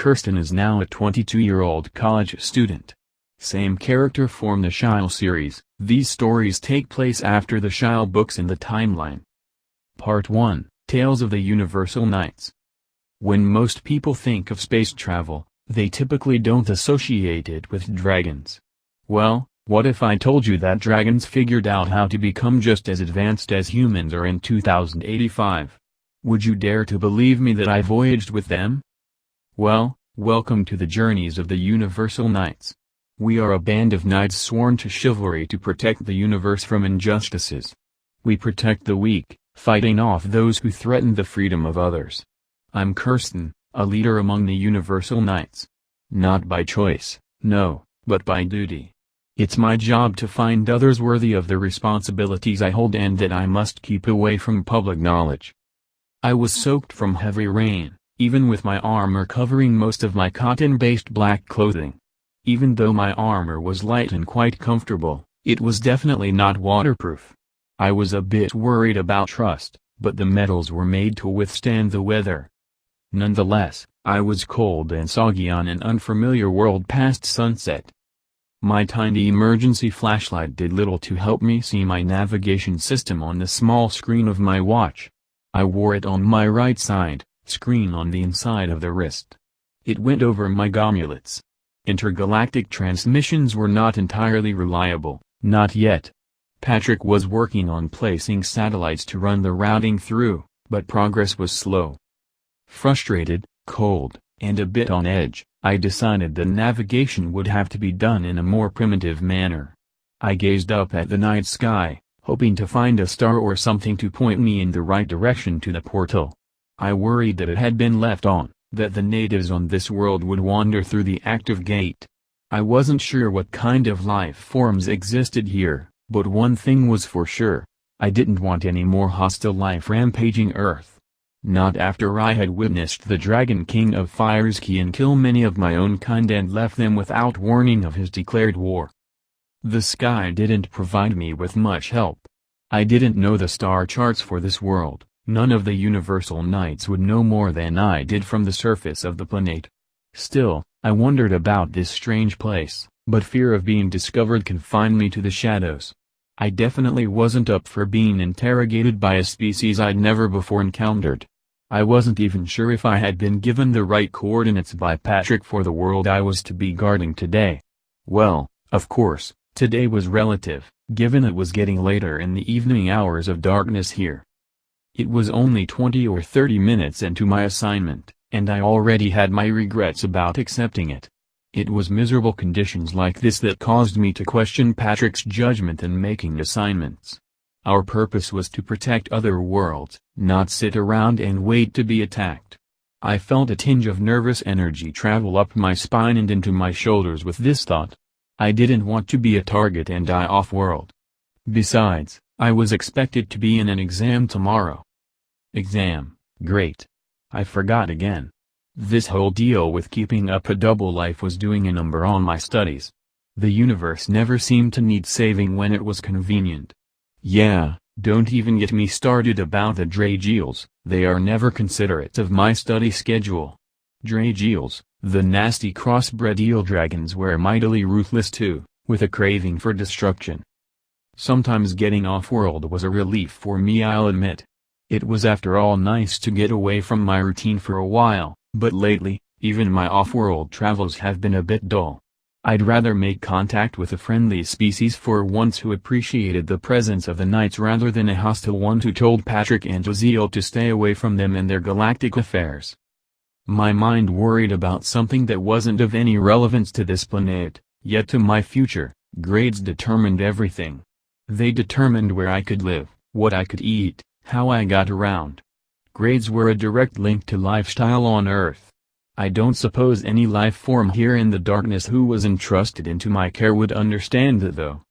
Kirsten is now a 22-year-old college student. Same character from the Univercail series. These stories take place after the Univercail books in the timeline. Part 1, Tales of the Universal Knights. When most people think of space travel, they typically don't associate it with dragons. Well, what if I told you that dragons figured out how to become just as advanced as humans are in 2085? Would you dare to believe me that I voyaged with them? Well, welcome to the journeys of the Universal Knights. We are a band of knights sworn to chivalry to protect the universe from injustices. We protect the weak, fighting off those who threaten the freedom of others. I'm Kirsten, a leader among the Universal Knights. Not by choice, no, but by duty. It's my job to find others worthy of the responsibilities I hold and that I must keep away from public knowledge. I was soaked from heavy rain, even with my armor covering most of my cotton-based black clothing. Even though my armor was light and quite comfortable, it was definitely not waterproof. I was a bit worried about rust, but the metals were made to withstand the weather. Nonetheless, I was cold and soggy on an unfamiliar world past sunset. My tiny emergency flashlight did little to help me see my navigation system on the small screen of my watch. I wore it on my right side, screen on the inside of the wrist. It went over my gomulets. Intergalactic transmissions were not entirely reliable, not yet. Patrick was working on placing satellites to run the routing through, but progress was slow. Frustrated, cold, and a bit on edge, I decided that navigation would have to be done in a more primitive manner. I gazed up at the night sky, hoping to find a star or something to point me in the right direction to the portal. I worried that it had been left on, that the natives on this world would wander through the active gate. I wasn't sure what kind of life forms existed here, but one thing was for sure, I didn't want any more hostile life rampaging Earth. Not after I had witnessed the Dragon King of Fire's Kian kill many of my own kind and left them without warning of his declared war. The sky didn't provide me with much help. I didn't know the star charts for this world. None of the Universal Knights would know more than I did from the surface of the planet. Still, I wondered about this strange place, but fear of being discovered confined me to the shadows. I definitely wasn't up for being interrogated by a species I'd never before encountered. I wasn't even sure if I had been given the right coordinates by Patrick for the world I was to be guarding today. Well, of course, today was relative, given it was getting later in the evening hours of darkness here. It was only 20 or 30 minutes into my assignment, and I already had my regrets about accepting it. It was miserable conditions like this that caused me to question Patrick's judgment in making assignments. Our purpose was to protect other worlds, not sit around and wait to be attacked. I felt a tinge of nervous energy travel up my spine and into my shoulders with this thought. I didn't want to be a target and die off-world. Besides, I was expected to be in an exam tomorrow. Exam, great. I forgot again. This whole deal with keeping up a double life was doing a number on my studies. The universe never seemed to need saving when it was convenient. Yeah, don't even get me started about the Dragiels, they are never considerate of my study schedule. Dragiels, the nasty crossbred eel dragons, were mightily ruthless too, with a craving for destruction. Sometimes getting off-world was a relief for me, I'll admit. It was after all nice to get away from my routine for a while, but lately, even my off-world travels have been a bit dull. I'd rather make contact with a friendly species for once who appreciated the presence of the Knights rather than a hostile one who told Patrick and Josiel to stay away from them and their galactic affairs. My mind worried about something that wasn't of any relevance to this planet, yet to my future. Grades determined everything. They determined where I could live, what I could eat, how I got around. Grades were a direct link to lifestyle on Earth. I don't suppose any life form here in the darkness who was entrusted into my care would understand that though.